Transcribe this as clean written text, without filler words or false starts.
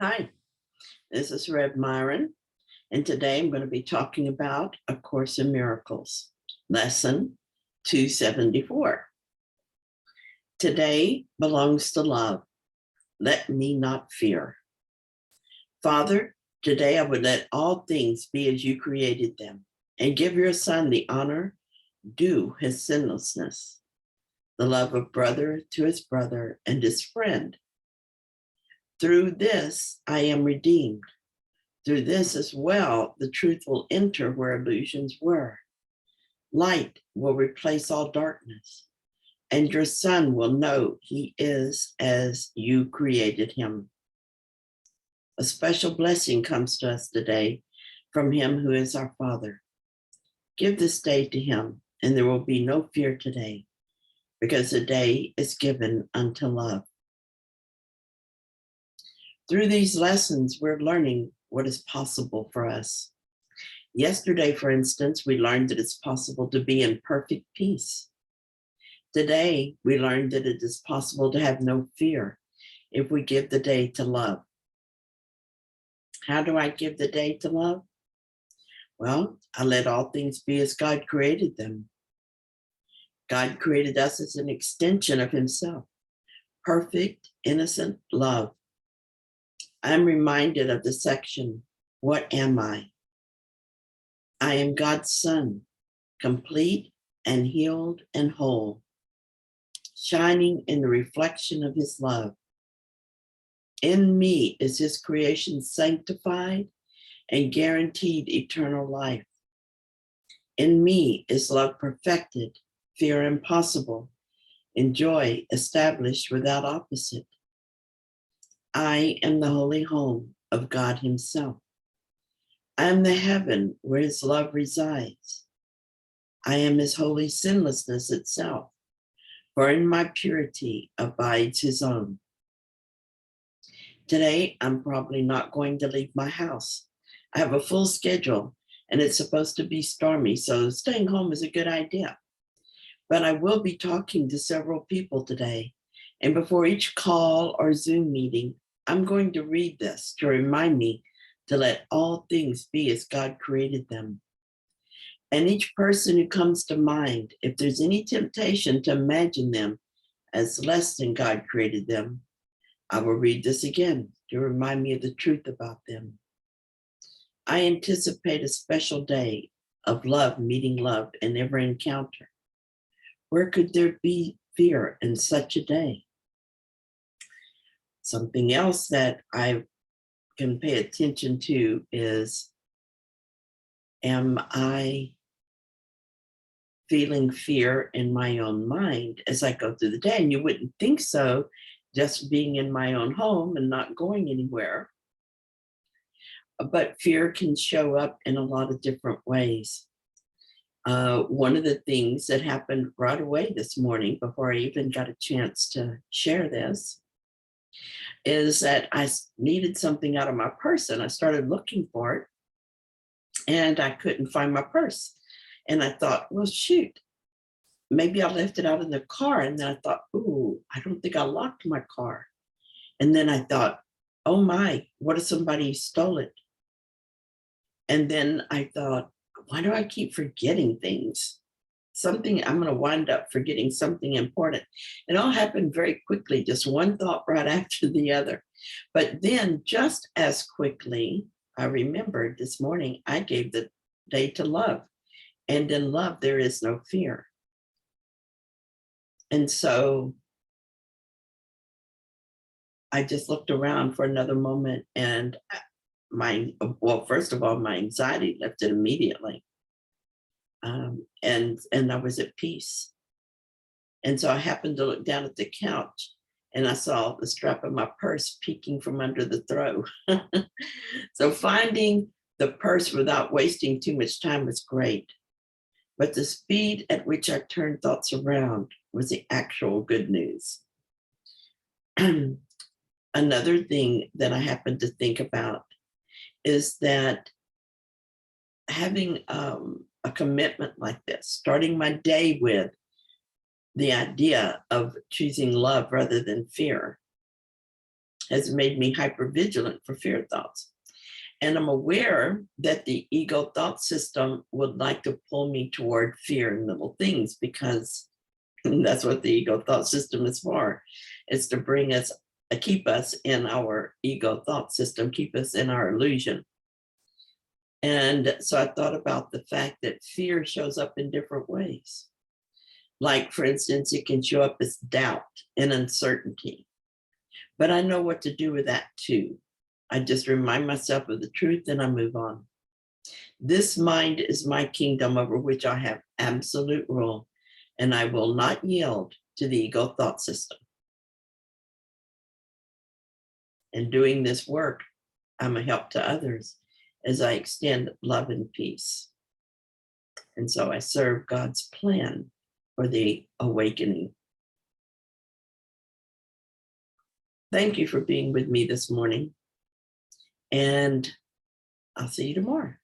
Hi, this is Rev Myron, and today I'm going to be talking about A Course in Miracles, Lesson 274. Today belongs to love. Let me not fear. Father, today I would let all things be as you created them, and give your Son the honor due his sinlessness, the love of brother to his brother and his friend. Through this I am redeemed. Through this as well, the truth will enter where illusions were. Light will replace all darkness, and your Son will know he is as you created him. A special blessing comes to us today from him who is our Father. Give this day to him, and there will be no fear today, because the day is given unto love. Through these lessons, we're learning what is possible for us. Yesterday, for instance, we learned that it's possible to be in perfect peace. Today, we learned that it is possible to have no fear if we give the day to love. How do I give the day to love? Well, I let all things be as God created them. God created us as an extension of himself, perfect, innocent love. I'm reminded of the section, What am I? I am God's Son, complete and healed and whole, shining in the reflection of his love. In me is his creation sanctified and guaranteed eternal life. In me is love perfected, fear impossible, and joy established without opposite. I am the holy home of God himself. I am the heaven where his love resides. I am his holy sinlessness itself, for in my purity abides his own. Today, I'm probably not going to leave my house. I have a full schedule, and it's supposed to be stormy, so staying home is a good idea. But I will be talking to several people today, and before each call or Zoom meeting, I'm going to read this to remind me to let all things be as God created them. And each person who comes to mind, if there's any temptation to imagine them as less than God created them, I will read this again to remind me of the truth about them. I anticipate a special day of love meeting love in every encounter. Where could there be fear in such a day? Something else that I can pay attention to is, am I feeling fear in my own mind as I go through the day? And you wouldn't think so, just being in my own home and not going anywhere. But fear can show up in a lot of different ways. One of the things that happened right away this morning, before I even got a chance to share this, is that I needed something out of my purse, and I started looking for it, and I couldn't find my purse. And I thought, well, shoot, maybe I left it out in the car. And then I thought, ooh, I don't think I locked my car. And then I thought, oh my, what if somebody stole it? And then I thought, why do I keep forgetting things? I'm going to wind up forgetting something important. It all happened very quickly, just one thought right after the other. But then just as quickly, I remembered this morning, I gave the day to love. And in love, there is no fear. And so I just looked around for another moment, and first of all, my anxiety lifted immediately. And I was at peace. And so I happened to look down at the couch, and I saw the strap of my purse peeking from under the throw. So finding the purse without wasting too much time was great. But the speed at which I turned thoughts around was the actual good news. Another thing that I happened to think about is that having a commitment like this, starting my day with the idea of choosing love rather than fear, has made me hypervigilant for fear thoughts. And I'm aware that the ego thought system would like to pull me toward fear and little things, because that's what the ego thought system is for. It's to bring us, keep us in our ego thought system, keep us in our illusion. And so I thought about the fact that fear shows up in different ways. Like, for instance, it can show up as doubt and uncertainty. But I know what to do with that too. I just remind myself of the truth and I move on. This mind is my kingdom over which I have absolute rule, and I will not yield to the ego thought system. In doing this work, I'm a help to others as I extend love and peace. And so I serve God's plan for the awakening. Thank you for being with me this morning, and I'll see you tomorrow.